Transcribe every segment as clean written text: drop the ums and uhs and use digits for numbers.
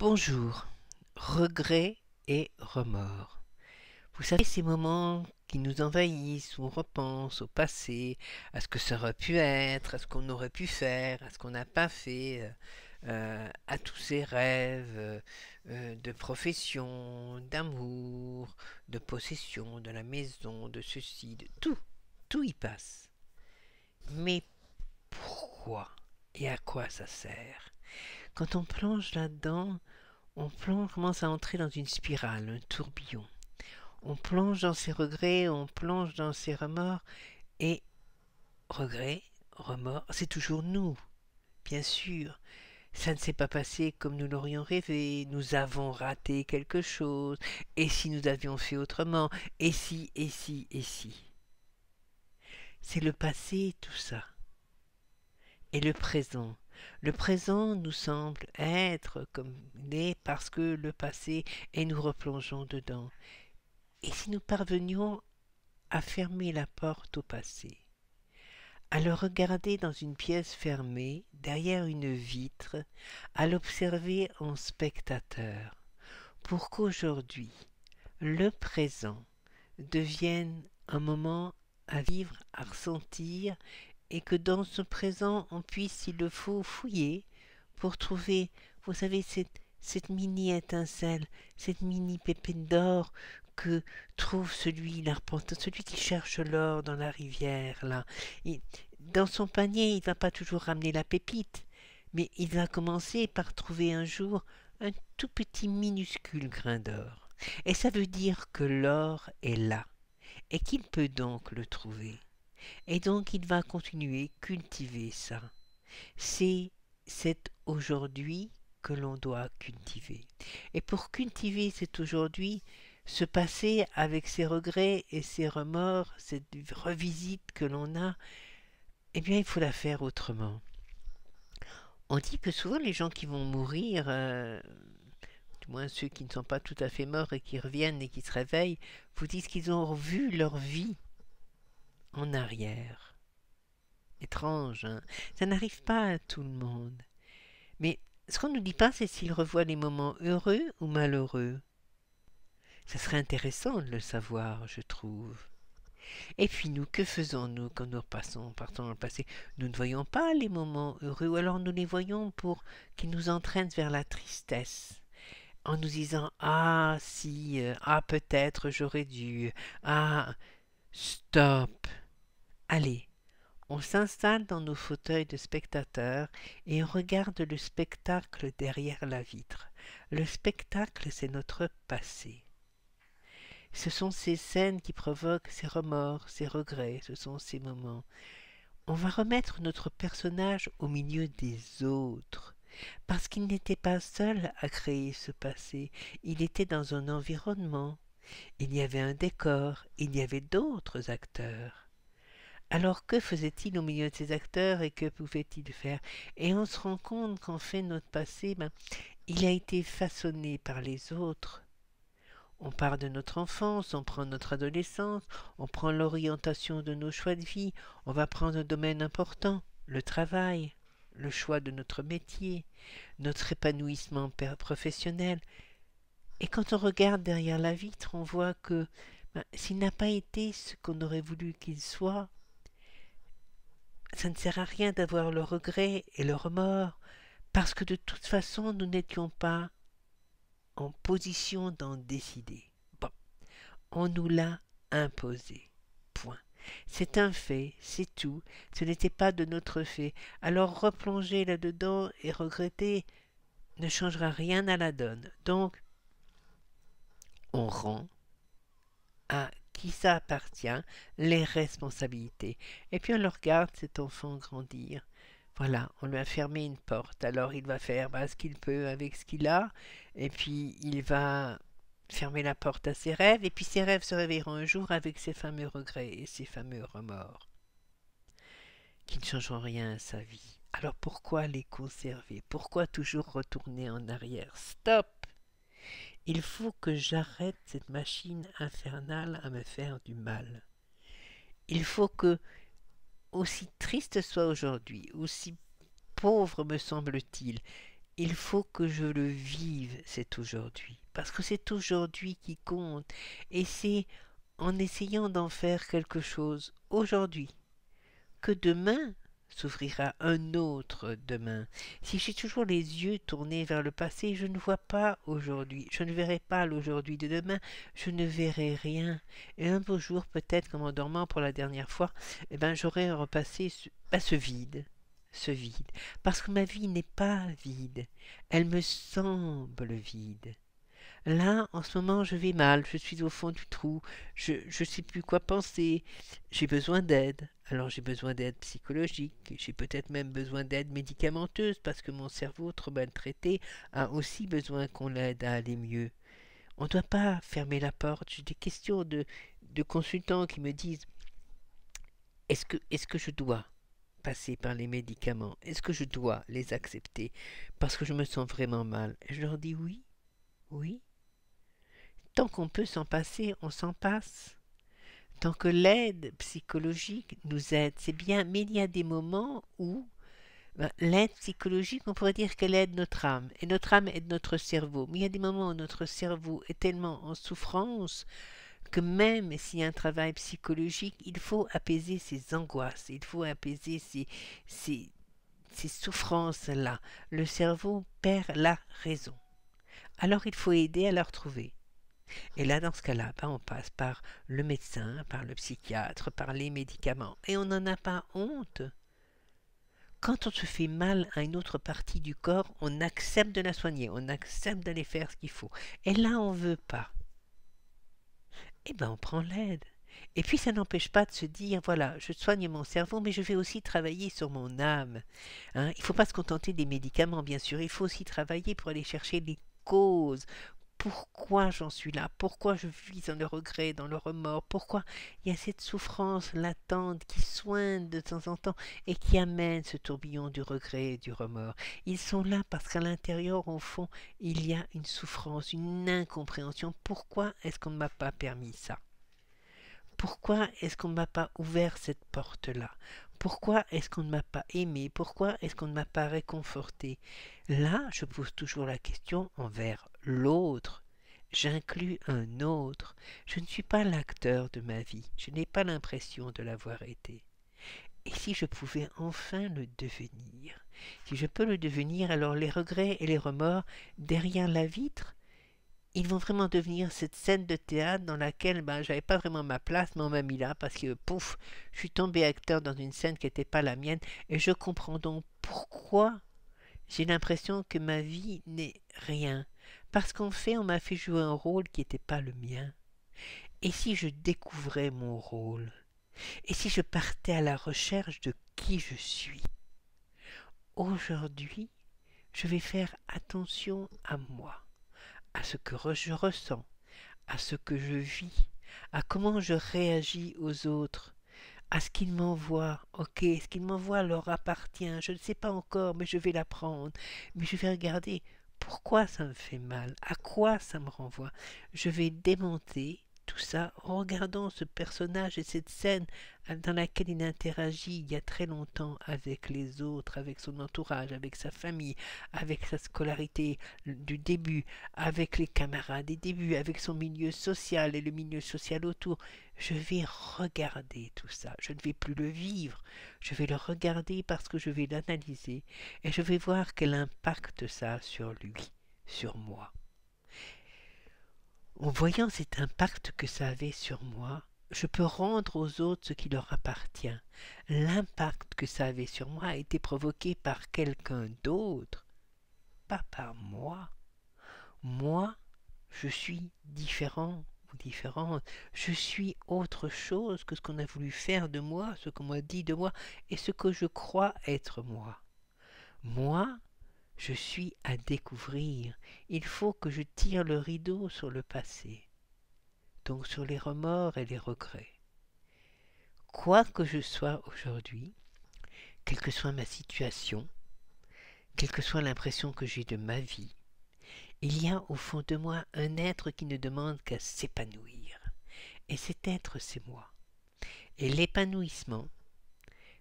Bonjour, regrets et remords. Vous savez, ces moments qui nous envahissent, où on repense au passé, à ce que ça aurait pu être, à ce qu'on aurait pu faire, à ce qu'on n'a pas fait, à tous ces rêves de profession, d'amour, de possession, de la maison, de ceci, de tout. Tout y passe. Mais pourquoi et à quoi ça sert? Quand on plonge là-dedans, on commence à entrer dans une spirale, un tourbillon. On plonge dans ses regrets, on plonge dans ses remords, et regrets, remords, c'est toujours nous, bien sûr. Ça ne s'est pas passé comme nous l'aurions rêvé, nous avons raté quelque chose, et si nous avions fait autrement, et si, et si, et si. C'est le passé, tout ça. Et le présent. Le présent nous semble être comme il est parce que le passé, et nous replongeons dedans. Et si nous parvenions à fermer la porte au passé, à le regarder dans une pièce fermée, derrière une vitre, à l'observer en spectateur, pour qu'aujourd'hui, le présent devienne un moment à vivre, à ressentir, et que dans ce présent, on puisse, s'il le faut, fouiller pour trouver, vous savez, cette mini-étincelle, cette mini-pépine d'or que trouve celui, l'arpenteur, celui qui cherche l'or dans la rivière, là. Et dans son panier, il ne va pas toujours ramener la pépite, mais il va commencer par trouver un jour un tout petit minuscule grain d'or. Et ça veut dire que l'or est là, et qu'il peut donc le trouver. Et donc il va continuer, cultiver ça. C'est cet aujourd'hui que l'on doit cultiver. Et pour cultiver cet aujourd'hui, ce passé avec ses regrets et ses remords, cette revisite que l'on a, eh bien il faut la faire autrement. On dit que souvent les gens qui vont mourir, du moins ceux qui ne sont pas tout à fait morts et qui reviennent et qui se réveillent, vous disent qu'ils ont revu leur vie en arrière. Étrange, hein? Ça n'arrive pas à tout le monde. Mais ce qu'on ne nous dit pas, c'est s'ils revoient les moments heureux ou malheureux. Ça serait intéressant de le savoir, je trouve. Et puis nous, que faisons-nous quand nous partons dans le passé? Nous ne voyons pas les moments heureux, ou alors nous les voyons pour qu'ils nous entraînent vers la tristesse, en nous disant ah si, ah peut-être j'aurais dû, ah stop. Allez, on s'installe dans nos fauteuils de spectateurs et on regarde le spectacle derrière la vitre. Le spectacle, c'est notre passé. Ce sont ces scènes qui provoquent ces remords, ces regrets, ce sont ces moments. On va remettre notre personnage au milieu des autres, parce qu'il n'était pas seul à créer ce passé, il était dans un environnement, il y avait un décor, il y avait d'autres acteurs. Alors que faisait-il au milieu de ces acteurs et que pouvait-il faire? Et on se rend compte qu'en fait notre passé, il a été façonné par les autres. On part de notre enfance, on prend notre adolescence, on prend l'orientation de nos choix de vie, on va prendre un domaine important, le travail, le choix de notre métier, notre épanouissement professionnel. Et quand on regarde derrière la vitre, on voit que s'il n'a pas été ce qu'on aurait voulu qu'il soit, ça ne sert à rien d'avoir le regret et le remords, parce que de toute façon, nous n'étions pas en position d'en décider. Bon, on nous l'a imposé. Point. C'est un fait, c'est tout. Ce n'était pas de notre fait. Alors replonger là-dedans et regretter ne changera rien à la donne. Donc, on rend à qui ça appartient les responsabilités. Et puis on le regarde, cet enfant, grandir. Voilà, on lui a fermé une porte, alors il va faire ce qu'il peut avec ce qu'il a, et puis il va fermer la porte à ses rêves, et puis ses rêves se réveilleront un jour avec ses fameux regrets et ses fameux remords, qui ne changeront rien à sa vie. Alors pourquoi les conserver? Pourquoi toujours retourner en arrière? Stop! Il faut que j'arrête cette machine infernale à me faire du mal. Il faut que, aussi triste soit aujourd'hui, aussi pauvre me semble-t-il, il faut que je le vive cet aujourd'hui, parce que c'est aujourd'hui qui compte, et c'est en essayant d'en faire quelque chose aujourd'hui que demain s'ouvrira un autre demain. Si j'ai toujours les yeux tournés vers le passé, je ne vois pas aujourd'hui, je ne verrai pas l'aujourd'hui de demain, je ne verrai rien. Et un beau jour, peut-être qu'en m'endormant pour la dernière fois, j'aurai repassé ce vide. Ce vide. Parce que ma vie n'est pas vide. Elle me semble vide. Là, en ce moment, je vais mal, je suis au fond du trou, je ne sais plus quoi penser, j'ai besoin d'aide. Alors j'ai besoin d'aide psychologique, j'ai peut-être même besoin d'aide médicamenteuse parce que mon cerveau trop maltraité a aussi besoin qu'on l'aide à aller mieux. On ne doit pas fermer la porte. J'ai des questions de consultants qui me disent est-ce que je dois passer par les médicaments? Est-ce que je dois les accepter parce que je me sens vraiment mal? Et je leur dis oui, oui. Tant qu'on peut s'en passer, on s'en passe. Tant que l'aide psychologique nous aide, c'est bien, mais il y a des moments où l'aide psychologique, on pourrait dire qu'elle aide notre âme, et notre âme aide notre cerveau. Mais il y a des moments où notre cerveau est tellement en souffrance que même s'il y a un travail psychologique, il faut apaiser ses angoisses, il faut apaiser ces souffrances-là. Le cerveau perd la raison. Alors il faut aider à la retrouver. Et là, dans ce cas-là, on passe par le médecin, par le psychiatre, par les médicaments. Et on n'en a pas honte. Quand on se fait mal à une autre partie du corps, on accepte de la soigner, on accepte d'aller faire ce qu'il faut. Et là, on ne veut pas. On prend l'aide. Et puis, ça n'empêche pas de se dire, voilà, je soigne mon cerveau, mais je vais aussi travailler sur mon âme. Il ne faut pas se contenter des médicaments, bien sûr. Il faut aussi travailler pour aller chercher les causes. Pourquoi j'en suis là? Pourquoi je vis dans le regret, dans le remords? Pourquoi il y a cette souffrance latente qui soigne de temps en temps et qui amène ce tourbillon du regret et du remords? Ils sont là parce qu'à l'intérieur, au fond, il y a une souffrance, une incompréhension. Pourquoi est-ce qu'on ne m'a pas permis ça? Pourquoi est-ce qu'on ne m'a pas ouvert cette porte-là? Pourquoi est-ce qu'on ne m'a pas aimé? Pourquoi est-ce qu'on ne m'a pas réconforté? Là, je pose toujours la question envers l'autre. J'inclus un autre. Je ne suis pas l'acteur de ma vie. Je n'ai pas l'impression de l'avoir été. Et si je pouvais enfin le devenir? Si je peux le devenir, alors les regrets et les remords derrière la vitre, ils vont vraiment devenir cette scène de théâtre dans laquelle j'avais pas vraiment ma place, mais on m'a mis là parce que pouf, je suis tombé acteur dans une scène qui n'était pas la mienne et je comprends donc pourquoi j'ai l'impression que ma vie n'est rien. Parce qu'en fait, on m'a fait jouer un rôle qui n'était pas le mien. Et si je découvrais mon rôle? Et si je partais à la recherche de qui je suis? Aujourd'hui, je vais faire attention à moi, à ce que je ressens, à ce que je vis, à comment je réagis aux autres, à ce qu'ils m'envoient. Ok, ce qu'ils m'envoient leur appartient, je ne sais pas encore, mais je vais l'apprendre. Mais je vais regarder pourquoi ça me fait mal, à quoi ça me renvoie. Je vais démonter tout ça en regardant ce personnage et cette scène dans laquelle il interagit il y a très longtemps avec les autres, avec son entourage, avec sa famille, avec sa scolarité du début, avec les camarades des débuts, avec son milieu social et le milieu social autour. Je vais regarder tout ça. Je ne vais plus le vivre. Je vais le regarder parce que je vais l'analyser et je vais voir quel impact ça a sur lui, sur moi. En voyant cet impact que ça avait sur moi, je peux rendre aux autres ce qui leur appartient. L'impact que ça avait sur moi a été provoqué par quelqu'un d'autre, pas par moi. Moi, je suis différent ou différente. Je suis autre chose que ce qu'on a voulu faire de moi, ce qu'on m'a dit de moi et ce que je crois être moi. Moi, je suis à découvrir. Il faut que je tire le rideau sur le passé, donc sur les remords et les regrets. Quoi que je sois aujourd'hui, quelle que soit ma situation, quelle que soit l'impression que j'ai de ma vie, il y a au fond de moi un être qui ne demande qu'à s'épanouir. Et cet être, c'est moi. Et l'épanouissement,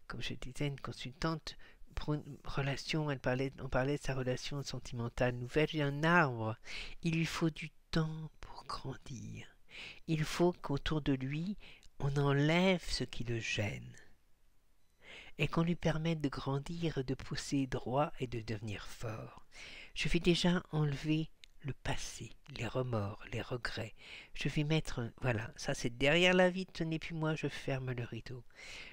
comme je disais à une consultante, pour une relation, on parlait de sa relation sentimentale nouvelle, un arbre, il lui faut du temps pour grandir. Il faut qu'autour de lui, on enlève ce qui le gêne et qu'on lui permette de grandir, de pousser droit et de devenir fort. Je vais déjà enlever le passé, les remords, les regrets. Je vais mettre, voilà, ça c'est derrière la vitre, ce n'est plus moi, je ferme le rideau.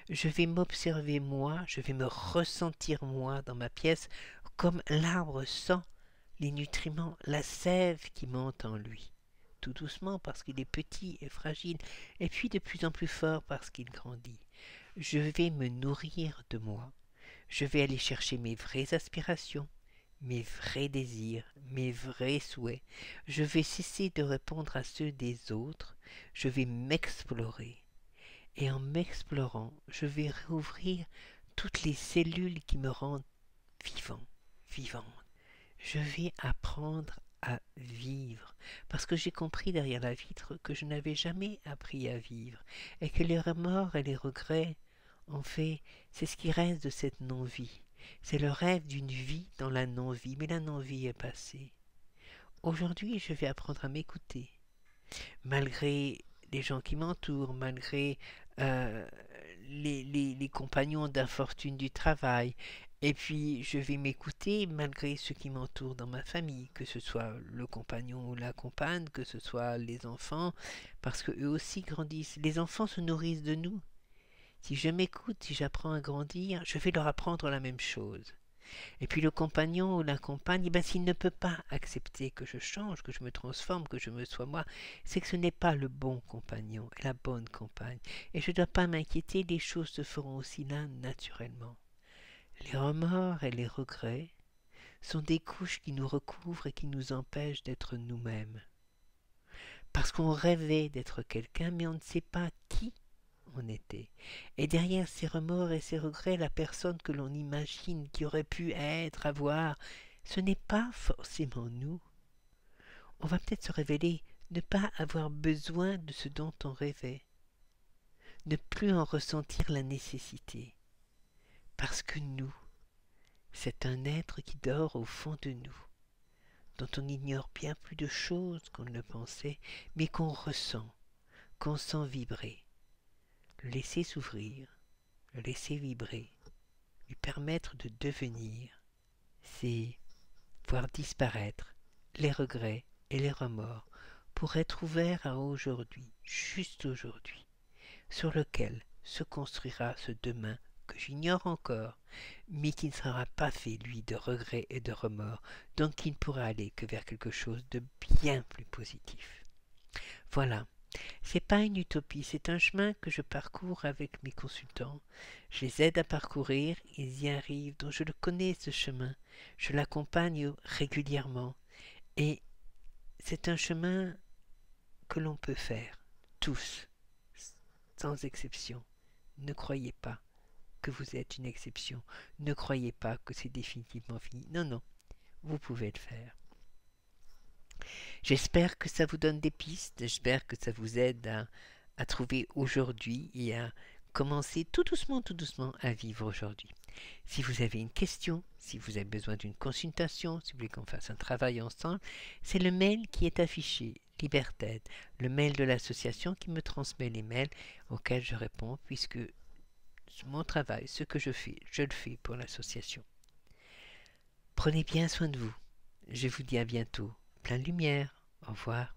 Je vais m'observer moi, je vais me ressentir moi dans ma pièce, comme l'arbre sent les nutriments, la sève qui monte en lui. Tout doucement parce qu'il est petit et fragile, et puis de plus en plus fort parce qu'il grandit. Je vais me nourrir de moi. Je vais aller chercher mes vraies aspirations, mes vrais désirs, mes vrais souhaits. Je vais cesser de répondre à ceux des autres. Je vais m'explorer. Et en m'explorant, je vais rouvrir toutes les cellules qui me rendent vivante. Je vais apprendre à vivre, parce que j'ai compris derrière la vitre que je n'avais jamais appris à vivre, et que les remords et les regrets, en fait, c'est ce qui reste de cette non-vie. C'est le rêve d'une vie dans la non-vie, mais la non-vie est passée. Aujourd'hui, je vais apprendre à m'écouter, malgré les gens qui m'entourent, malgré les compagnons d'infortune du travail. Et puis, je vais m'écouter malgré ceux qui m'entourent dans ma famille, que ce soit le compagnon ou la compagne, que ce soit les enfants, parce qu'eux aussi grandissent. Les enfants se nourrissent de nous. Si je m'écoute, si j'apprends à grandir, je vais leur apprendre la même chose. Et puis le compagnon ou la compagne, ben, s'il ne peut pas accepter que je change, que je me transforme, que je me sois moi, c'est que ce n'est pas le bon compagnon et la bonne compagne. Et je ne dois pas m'inquiéter, les choses se feront aussi là naturellement. Les remords et les regrets sont des couches qui nous recouvrent et qui nous empêchent d'être nous-mêmes. Parce qu'on rêvait d'être quelqu'un, mais on ne sait pas qui on était. Et derrière ces remords et ces regrets, la personne que l'on imagine qui aurait pu être, avoir, ce n'est pas forcément nous. On va peut-être se révéler ne pas avoir besoin de ce dont on rêvait, ne plus en ressentir la nécessité, parce que nous, c'est un être qui dort au fond de nous, dont on ignore bien plus de choses qu'on ne le pensait, mais qu'on ressent, qu'on sent vibrer. Le laisser s'ouvrir, le laisser vibrer, lui permettre de devenir, c'est voir disparaître les regrets et les remords pour être ouvert à aujourd'hui, juste aujourd'hui, sur lequel se construira ce demain que j'ignore encore, mais qui ne sera pas fait, lui, de regrets et de remords, donc qui ne pourra aller que vers quelque chose de bien plus positif. Voilà. C'est pas une utopie, c'est un chemin que je parcours avec mes consultants. Je les aide à parcourir, ils y arrivent, donc je le connais ce chemin. Je l'accompagne régulièrement. Et c'est un chemin que l'on peut faire, tous, sans exception. Ne croyez pas que vous êtes une exception. Ne croyez pas que c'est définitivement fini. Non, non, vous pouvez le faire. J'espère que ça vous donne des pistes, j'espère que ça vous aide à trouver aujourd'hui et à commencer tout doucement à vivre aujourd'hui. Si vous avez une question, si vous avez besoin d'une consultation, si vous voulez qu'on fasse un travail ensemble, c'est le mail qui est affiché, Libertaide, le mail de l'association qui me transmet les mails auxquels je réponds puisque mon travail, ce que je fais, je le fais pour l'association. Prenez bien soin de vous. Je vous dis à bientôt. Plein de lumière. Au revoir.